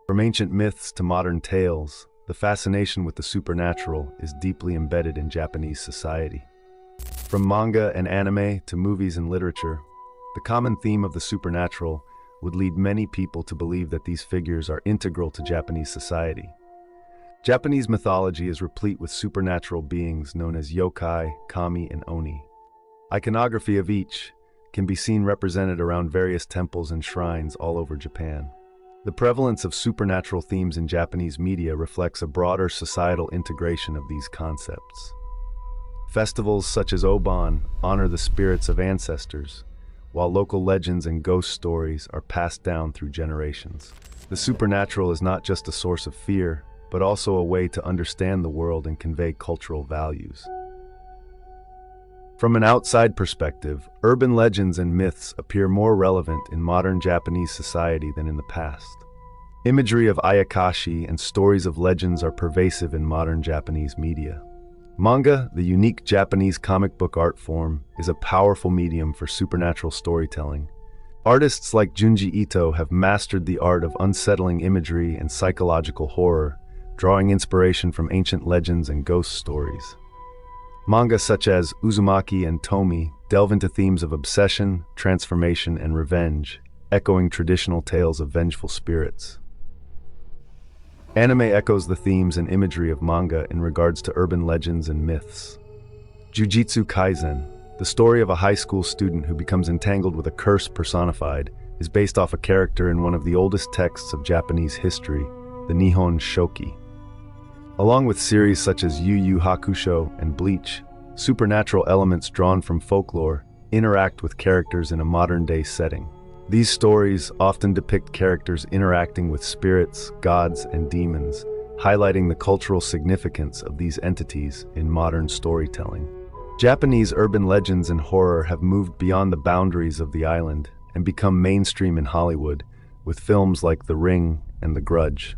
From ancient myths to modern tales, the fascination with the supernatural is deeply embedded in Japanese society. From manga and anime to movies and literature, the common theme of the supernatural would lead many people to believe that these figures are integral to Japanese society. Japanese mythology is replete with supernatural beings known as yokai, kami, and oni. Iconography of each can be seen represented around various temples and shrines all over Japan. The prevalence of supernatural themes in Japanese media reflects a broader societal integration of these concepts. Festivals such as Obon honor the spirits of ancestors, while local legends and ghost stories are passed down through generations. The supernatural is not just a source of fear, but also a way to understand the world and convey cultural values. From an outside perspective, urban legends and myths appear more relevant in modern Japanese society than in the past. Imagery of ayakashi and stories of legends are pervasive in modern Japanese media. Manga, the unique Japanese comic book art form, is a powerful medium for supernatural storytelling. Artists like Junji Ito have mastered the art of unsettling imagery and psychological horror, drawing inspiration from ancient legends and ghost stories. Manga such as Uzumaki and Tomi delve into themes of obsession, transformation, and revenge, echoing traditional tales of vengeful spirits. Anime echoes the themes and imagery of manga in regards to urban legends and myths. Jujutsu Kaisen, the story of a high school student who becomes entangled with a curse personified, is based off a character in one of the oldest texts of Japanese history, the Nihon Shoki. Along with series such as Yu Yu Hakusho and Bleach, supernatural elements drawn from folklore interact with characters in a modern-day setting. These stories often depict characters interacting with spirits, gods, and demons, highlighting the cultural significance of these entities in modern storytelling. Japanese urban legends and horror have moved beyond the boundaries of the island and become mainstream in Hollywood, with films like The Ring and The Grudge.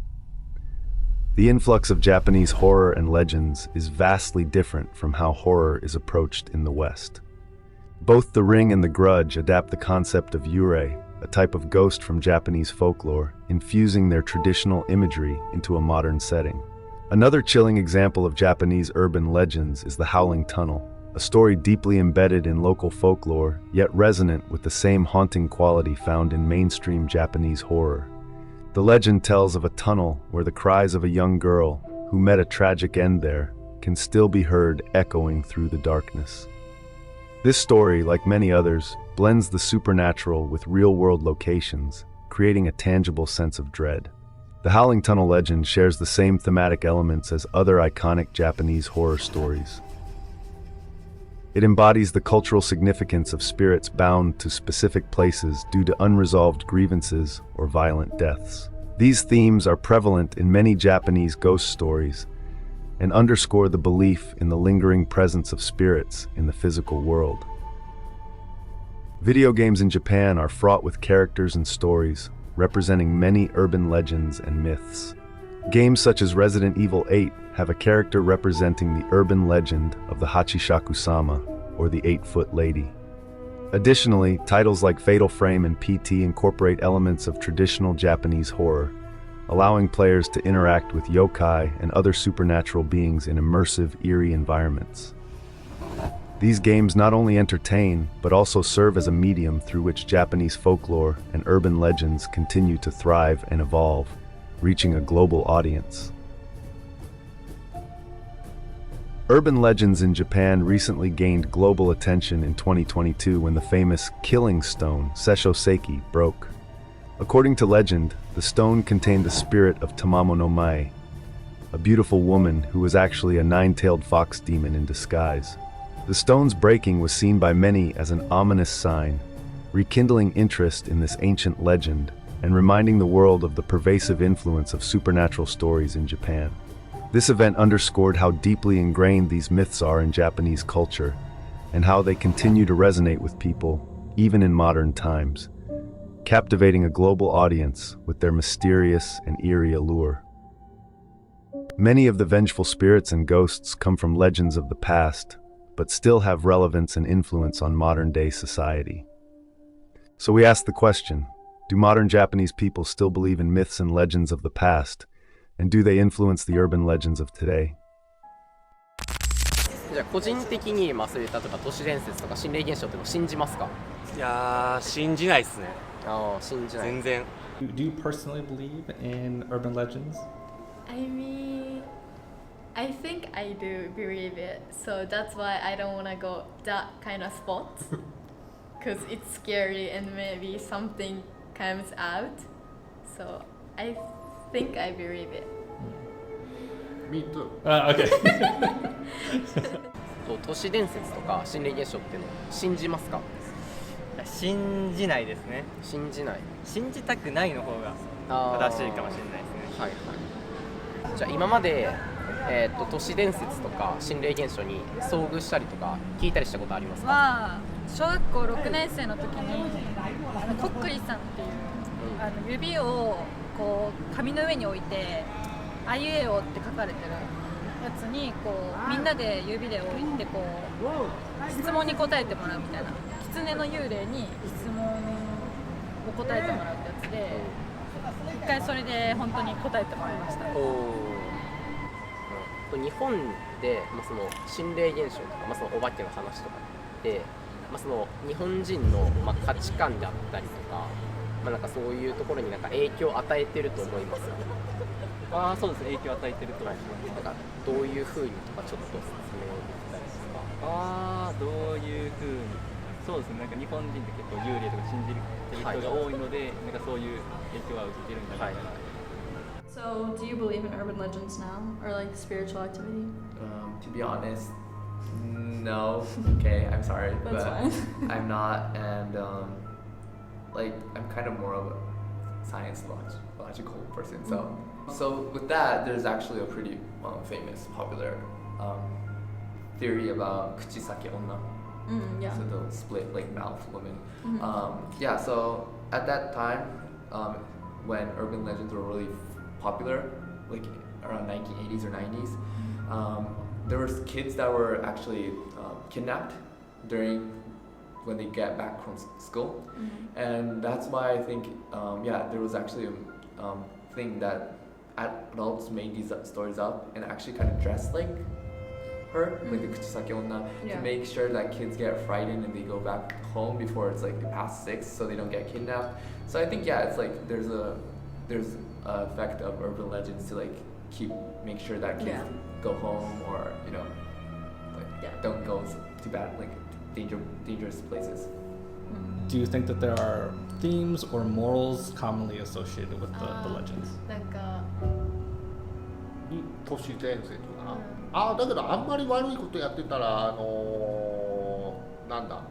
The influx of Japanese horror and legends is vastly different from how horror is approached in the West. Both The Ring and The Grudge adapt the concept of yurei, a type of ghost from Japanese folklore, infusing their traditional imagery into a modern setting. Another chilling example of Japanese urban legends is the Howling Tunnel, a story deeply embedded in local folklore, yet resonant with the same haunting quality found in mainstream Japanese horror. The legend tells of a tunnel where the cries of a young girl, who met a tragic end there, can still be heard echoing through the darkness. This story, like many others, blends the supernatural with real-world locations, creating a tangible sense of dread. The Howling Tunnel legend shares the same thematic elements as other iconic Japanese horror stories. It embodies the cultural significance of spirits bound to specific places due to unresolved grievances or violent deaths. These themes are prevalent in many Japanese ghost stories and underscore the belief in the lingering presence of spirits in the physical world. Video games in Japan are fraught with characters and stories, representing many urban legends and myths. Games such as Resident Evil 8 have a character representing the urban legend of the Hachishaku-sama, or the 8-foot lady. Additionally, titles like Fatal Frame and PT incorporate elements of traditional Japanese horror, allowing players to interact with yokai and other supernatural beings in immersive, eerie environments. These games not only entertain, but also serve as a medium through which Japanese folklore and urban legends continue to thrive and evolve, reaching a global audience. Urban legends in Japan recently gained global attention in 2022 when the famous killing stone, Sessho-seiki, broke. According to legend, the stone contained the spirit of Tamamo no Mae, a beautiful woman who was actually a nine-tailed fox demon in disguise. The stone's breaking was seen by many as an ominous sign, rekindling interest in this ancient legend and reminding the world of the pervasive influence of supernatural stories in Japan. This event underscored how deeply ingrained these myths are in Japanese culture and how they continue to resonate with people, even in modern times, captivating a global audience with their mysterious and eerie allure. Many of the vengeful spirits and ghosts come from legends of the past, but still have relevance and influence on modern-day society. So we ask the question, Do modern Japanese people still believe in myths and legends of the past? And do they influence the urban legends of today? じゃあ個人的にそういう例えば都市伝説とか心霊現象っての信じますか？いやー、信じないですね。信じない。全然。Do you personally believe in urban legends? I mean, I think I do believe it, so that's why I don't want to go that kind of spot, because it's scary and maybe something comes out. So I think I believe it. Me too. Okay. 都市伝説とか心霊現象っていうのを信じますか？信じないですね。信じない。信じたくないの方が正しいかもしれないですね。はいはい。じゃあ今まで、都市伝説とか心霊現象に遭遇したりとか聞いたりしたことありますか？は小学校6年生の時にこっくりさんっていう、指をこう紙の上に置いてあいうえおって書かれてるやつにこうみんなで指で置いてこう質問に答えてもらうみたいな、狐の幽霊に質問を答えてもらうってやつで一回それで本当に答えてもらいました。日本で、その心霊現象とか、そのお化けの話とかって、その日本人の、価値観であったりとか、なんかそういうところになんか影響を与えてると思いますか？そうですね、影響を与えてると思います。なんかどういう風にとかちょっと説明をできたりですか？どういう風に。そうですね、なんか日本人って結構幽霊とか信じる人が多いので、なんかそういう影響は受けてるんじゃないかな。So, do you believe in urban legends now, or like spiritual activity? To be honest, no. Okay, I'm sorry, That's but fine. I'm not, and like I'm kind of more of a science logical person. So with that, there's actually a pretty famous, popular theory about kuchisake onna. Yeah. So the split like mouth women. Mm-hmm. Yeah. So at that time, when urban legends were really popular, like around 1980s or 90s, there was kids that were actually kidnapped during when they get back from school, and that's why I think there was actually a thing that adults made these stories up and actually kind of dressed like her, like the kuchisake onna, to make sure that kids get frightened and they go back home before it's like past 6, so they don't get kidnapped. So I think it's like there's a effect of urban legends to like make sure that kids go home, or don't go to bad like dangerous places. Do you think that there are themes or morals commonly associated with the legends? なんか都市伝説な。だけどあんまり悪いことやってたらなんだ、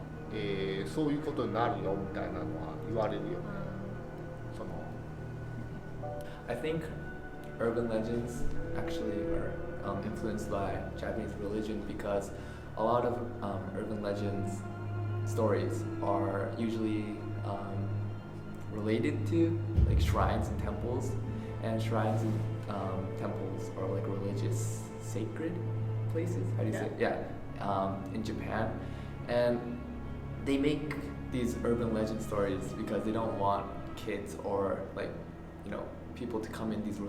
そういうことになるよみたいなのは言われるよね。I think urban legends actually are influenced by Japanese religion, because a lot of urban legends stories are usually related to like shrines and temples, and shrines and temples are like religious sacred places. How do you say it? Yeah, in Japan, and they make these urban legend stories because they don't want kids or like people to come in these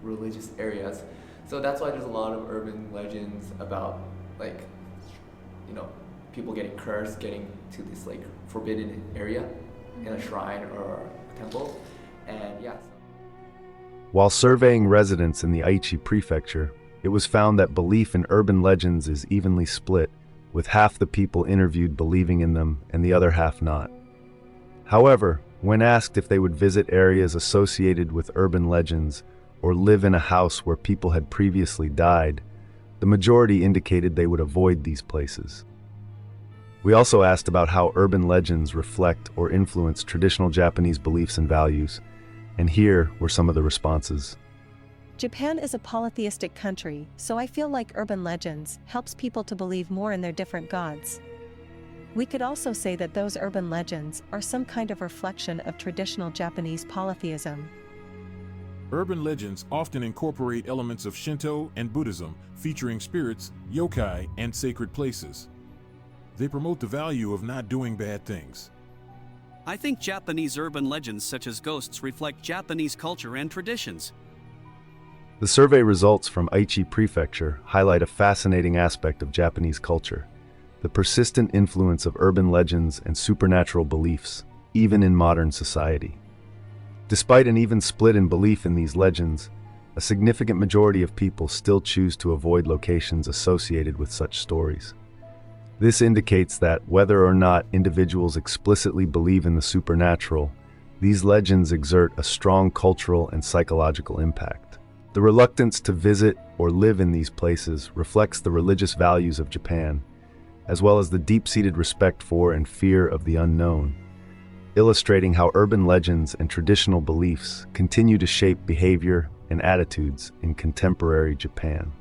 religious areas. So that's why there's a lot of urban legends about like people getting cursed, getting to this like forbidden area in a shrine or a temple. And While surveying residents in the Aichi prefecture, it was found that belief in urban legends is evenly split, with half the people interviewed believing in them and the other half not. However, when asked if they would visit areas associated with urban legends or live in a house where people had previously died, the majority indicated they would avoid these places. We also asked about how urban legends reflect or influence traditional Japanese beliefs and values, and here were some of the responses. Japan is a polytheistic country, so I feel like urban legends helps people to believe more in their different gods. We could also say that those urban legends are some kind of reflection of traditional Japanese polytheism. Urban legends often incorporate elements of Shinto and Buddhism, featuring spirits, yokai, and sacred places. They promote the value of not doing bad things. I think Japanese urban legends such as ghosts reflect Japanese culture and traditions. The survey results from Aichi Prefecture highlight a fascinating aspect of Japanese culture: the persistent influence of urban legends and supernatural beliefs, even in modern society. Despite an even split in belief in these legends, a significant majority of people still choose to avoid locations associated with such stories. This indicates that, whether or not individuals explicitly believe in the supernatural, these legends exert a strong cultural and psychological impact. The reluctance to visit or live in these places reflects the religious values of Japan, as well as the deep-seated respect for and fear of the unknown, illustrating how urban legends and traditional beliefs continue to shape behavior and attitudes in contemporary Japan.